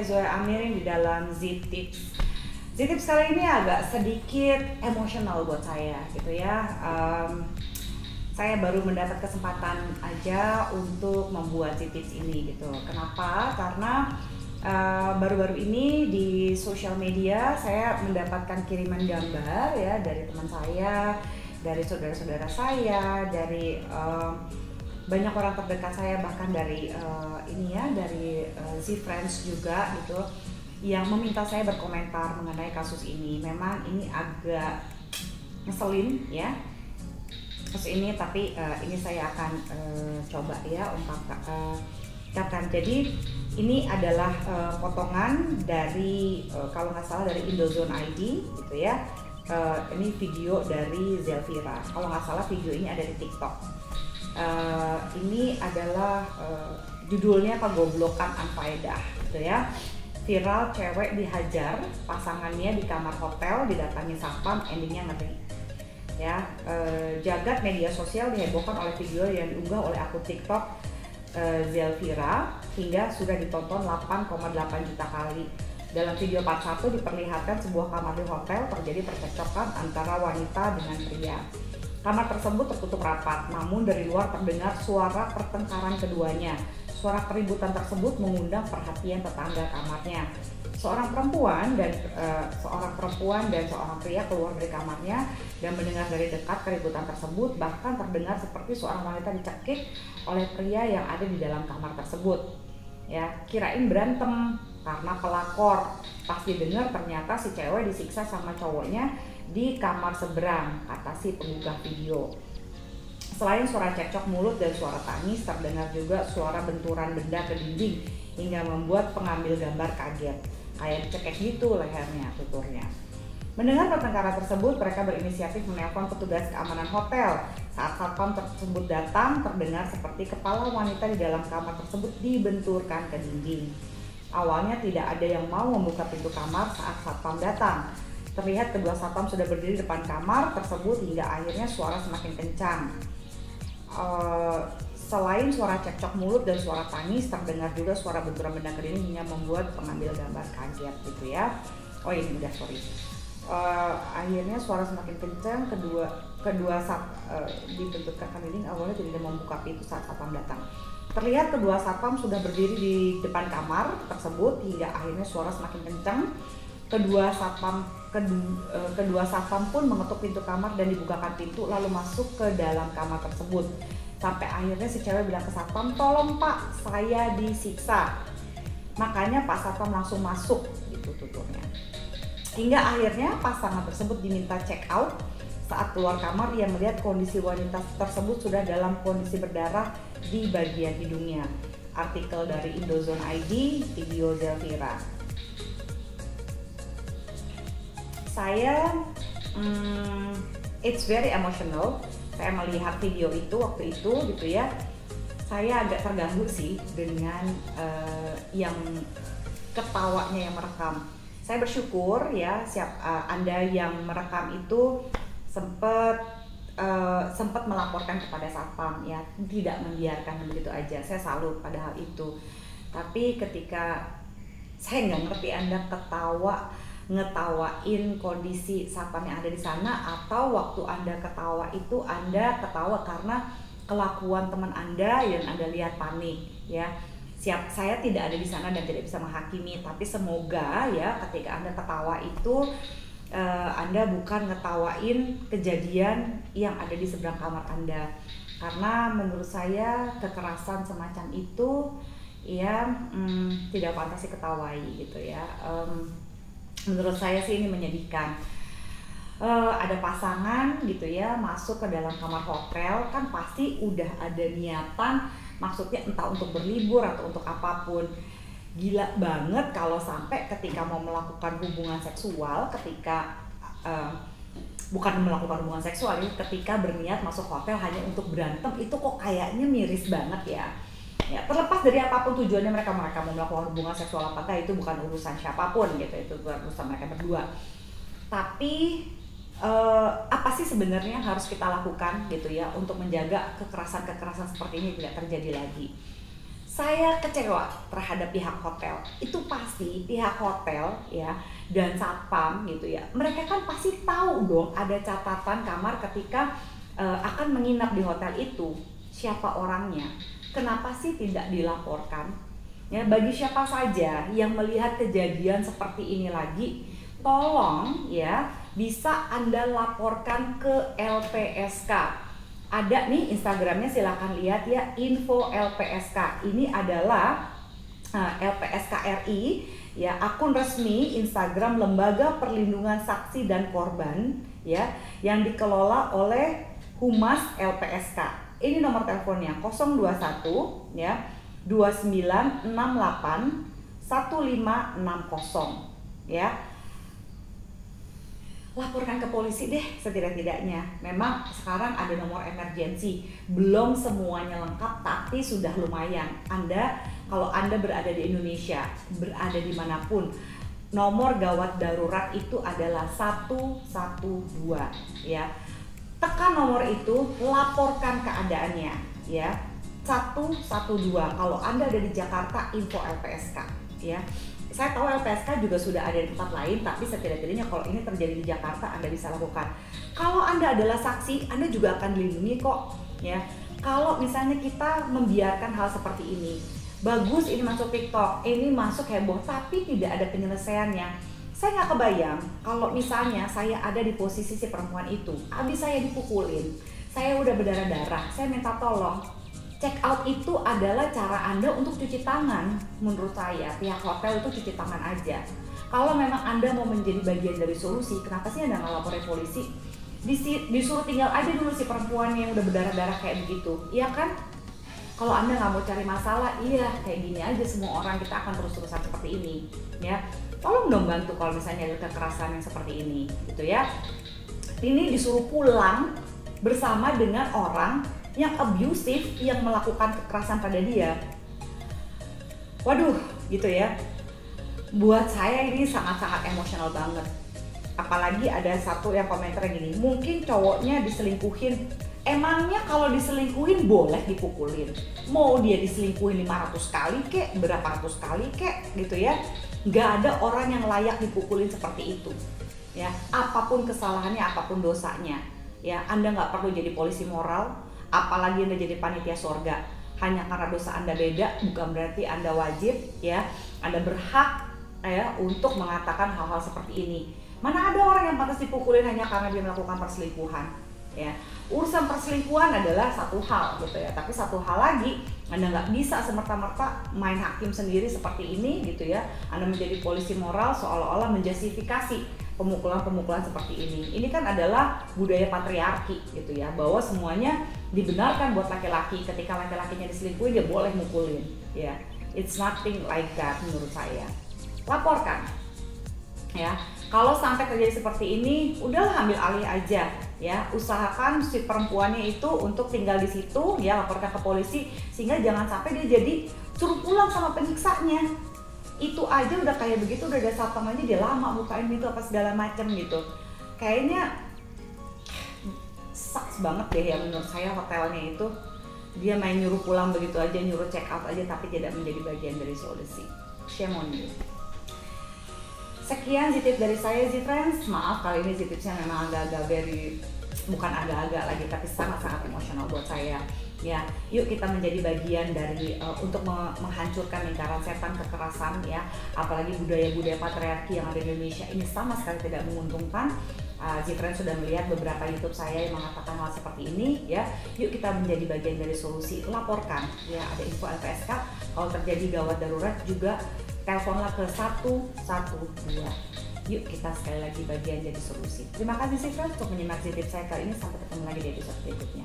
saya Zoya Amirin di dalam Z-Tips. Z-Tips kali ini agak sedikit emosional buat saya gitu ya. Saya baru mendapat kesempatan aja untuk membuat Z-Tips ini gitu. Kenapa? Karena baru-baru ini di sosial media saya mendapatkan kiriman gambar ya dari teman saya, dari saudara-saudara saya, dari banyak orang terdekat saya, bahkan dari dari Z-Friends juga gitu, yang meminta saya berkomentar mengenai kasus ini. Memang ini agak ngeselin ya kasus ini, tapi ini saya akan coba ya ungkapkan. Jadi ini adalah potongan dari kalau nggak salah dari Indozone ID gitu ya. Ini video dari Zelvira. Kalau nggak salah video ini ada di TikTok. Ini adalah judulnya Pegoblokan Anfaedah gitu ya. Viral cewek dihajar pasangannya di kamar hotel, didatangi satpam, endingnya ngeri ya. Jagat media sosial dihebohkan oleh video yang diunggah oleh akun TikTok Zelvira hingga sudah ditonton 8,8 juta kali. Dalam video part 1 diperlihatkan sebuah kamar di hotel terjadi percekcokan antara wanita dengan pria. Kamar tersebut tertutup rapat, namun dari luar terdengar suara pertengkaran keduanya. Suara keributan tersebut mengundang perhatian tetangga kamarnya. Seorang perempuan dan seorang pria keluar dari kamarnya dan mendengar dari dekat keributan tersebut. Bahkan terdengar seperti seorang wanita dicekik oleh pria yang ada di dalam kamar tersebut. Ya, kirain berantem karena pelakor. Pas didengar ternyata si cewek disiksa sama cowoknya di kamar seberang, kata si pengunggah video. Selain suara cekcok mulut dan suara tangis, terdengar juga suara benturan benda ke dinding hingga membuat pengambil gambar kaget. Kayak dicekek gitu lehernya, tuturnya. Mendengar pertengkaran tersebut, mereka berinisiatif menelpon petugas keamanan hotel. Saat satpam tersebut datang, terdengar seperti kepala wanita di dalam kamar tersebut dibenturkan ke dinding. Awalnya tidak ada yang mau membuka pintu kamar saat satpam datang. Terlihat kedua satpam sudah berdiri di depan kamar tersebut hingga akhirnya suara semakin kencang. Selain suara cekcok mulut dan suara tangis, terdengar juga suara benturan benda ke dinding hingga membuat pengambil gambar kaget gitu ya. Oh ini udah sorry. Akhirnya suara semakin kencang, kedua dibenturkan ke dinding. Awalnya tidak mau membuka pintu saat satpam datang. Terlihat kedua satpam sudah berdiri di depan kamar tersebut hingga akhirnya suara semakin kencang. Kedua satpam pun mengetuk pintu kamar dan dibukakan pintu lalu masuk ke dalam kamar tersebut. Sampai akhirnya si cewek bilang ke satpam, "Tolong Pak, saya disiksa." Makanya Pak Satpam langsung masuk gitu tuturnya. Hingga akhirnya pasangan tersebut diminta check out. Saat keluar kamar ia melihat kondisi wanita tersebut sudah dalam kondisi berdarah di bagian hidungnya. Artikel dari Indozone ID, video Zelvira. Saya it's very emotional. Saya melihat video itu waktu itu gitu ya. Saya agak terganggu sih dengan yang ketawanya yang merekam. Saya bersyukur ya Anda yang merekam itu sempat melaporkan kepada satpam ya, tidak membiarkan begitu aja. Saya salut pada hal itu. Tapi ketika saya nggak ngerti Anda ngetawain kondisi satpam yang ada di sana, atau waktu Anda ketawa itu Anda ketawa karena kelakuan teman Anda yang Anda lihat panik ya. Saya tidak ada di sana dan tidak bisa menghakimi, tapi semoga ya ketika Anda ketawa itu Anda bukan ngetawain kejadian yang ada di seberang kamar Anda, karena menurut saya kekerasan semacam itu ya tidak pantas diketawai gitu ya. Menurut saya sih ini menyedihkan. Ada pasangan gitu ya masuk ke dalam kamar hotel, kan pasti udah ada niatan, maksudnya entah untuk berlibur atau untuk apapun. Gila banget kalau sampai ketika mau melakukan hubungan seksual, ketika berniat masuk hotel hanya untuk berantem, itu kok kayaknya miris banget ya. Ya, terlepas dari apapun tujuannya mereka mau melakukan hubungan seksual apakah, itu bukan urusan siapapun gitu, itu urusan mereka berdua. Tapi apa sih sebenarnya yang harus kita lakukan gitu ya untuk menjaga kekerasan seperti ini tidak terjadi lagi. Saya kecewa terhadap pihak hotel. Itu pasti pihak hotel ya dan satpam gitu ya. Mereka kan pasti tahu dong ada catatan kamar ketika akan menginap di hotel itu. Siapa orangnya? Kenapa sih tidak dilaporkan? Ya, bagi siapa saja yang melihat kejadian seperti ini lagi, tolong ya bisa Anda laporkan ke LPSK. Ada nih Instagramnya, silahkan lihat ya, info LPSK. Ini adalah LPSK RI ya, akun resmi Instagram Lembaga Perlindungan Saksi dan Korban ya, yang dikelola oleh Humas LPSK. Ini nomor teleponnya 021 ya 2968 1560 ya. Laporkan ke polisi deh setidak-tidaknya. Memang sekarang ada nomor emergency, belum semuanya lengkap tapi sudah lumayan. Kalau Anda berada di Indonesia, berada dimanapun, nomor gawat darurat itu adalah 112 ya. Tekan nomor itu, laporkan keadaannya ya. 112. Kalau Anda ada di Jakarta, info LPSK ya. Saya tahu LPSK juga sudah ada di tempat lain, tapi setidak-tidaknya kalau ini terjadi di Jakarta, Anda bisa lakukan. Kalau Anda adalah saksi, Anda juga akan dilindungi kok ya. Kalau misalnya kita membiarkan hal seperti ini, bagus ini masuk TikTok, ini masuk heboh, tapi tidak ada penyelesaiannya. Saya nggak kebayang kalau misalnya saya ada di posisi si perempuan itu, habis saya dipukulin, saya udah berdarah-darah, saya minta tolong. Check out itu adalah cara Anda untuk cuci tangan. Menurut saya, pihak hotel itu cuci tangan aja. Kalau memang Anda mau menjadi bagian dari solusi, kenapa sih Anda nggak laporin polisi? Disuruh tinggal aja dulu si perempuan yang udah berdarah-darah kayak begitu, iya kan? Kalau Anda nggak mau cari masalah, iya kayak gini aja semua orang, kita akan terus-terusan seperti ini, ya. Tolong dong bantu kalau misalnya ada kekerasan yang seperti ini, gitu ya. Ini disuruh pulang bersama dengan orang yang abusive, yang melakukan kekerasan pada dia. Waduh, gitu ya. Buat saya ini sangat-sangat emosional banget. Apalagi ada satu yang komentar gini, mungkin cowoknya diselingkuhin. Emangnya kalau diselingkuhin boleh dipukulin? Mau dia diselingkuhin 500 kali kek, berapa ratus kali kek, gitu ya. Gak ada orang yang layak dipukulin seperti itu. Ya, apapun kesalahannya, apapun dosanya. Ya, Anda nggak perlu jadi polisi moral. Apalagi Anda jadi panitia sorga. Hanya karena dosa Anda beda, bukan berarti Anda wajib ya, Anda berhak ya untuk mengatakan hal-hal seperti ini. Mana ada orang yang pantas dipukulin hanya karena dia melakukan perselingkuhan ya. Urusan perselingkuhan adalah satu hal gitu ya, tapi satu hal lagi, Anda nggak bisa semerta-merta main hakim sendiri seperti ini gitu ya. Anda menjadi polisi moral seolah-olah menjustifikasi pemukulan-pemukulan seperti ini. Ini kan adalah budaya patriarki gitu ya, bahwa semuanya dibenarkan buat laki-laki, ketika laki-lakinya diselingkuhin dia boleh mukulin ya. It's nothing like that menurut saya. Laporkan ya. Kalau sampai terjadi seperti ini, udahlah ambil alih aja ya. Usahakan si perempuannya itu untuk tinggal di situ ya, laporkan ke polisi sehingga jangan sampai dia jadi suruh pulang sama penyiksanya. Itu aja udah kayak begitu, udah ada satpam aja dia lama bukain pintu apa segala macam gitu. Kayaknya sucks banget deh ya menurut saya hotelnya itu. Dia main nyuruh pulang begitu aja, nyuruh check out aja tapi tidak menjadi bagian dari solusi. Shame on you. Sekian zitip dari saya Z-Friends. Maaf kali ini zitipnya memang agak-agak bukan agak-agak lagi, tapi sangat-sangat emosional buat saya. Ya, yuk kita menjadi bagian dari untuk menghancurkan lingkaran setan kekerasan ya. Apalagi budaya-budaya patriarki yang ada di Indonesia ini sama sekali tidak menguntungkan. Z-Friends sudah melihat beberapa YouTube saya yang mengatakan hal seperti ini ya. Yuk kita menjadi bagian dari solusi. Laporkan ya, ada info LPSK. Kalau terjadi gawat darurat juga teleponlah ke 112. Yuk kita sekali lagi bagian jadi solusi. Terima kasih Z-Friends untuk menyimak zitip saya kali ini. Sampai ketemu lagi di episode berikutnya.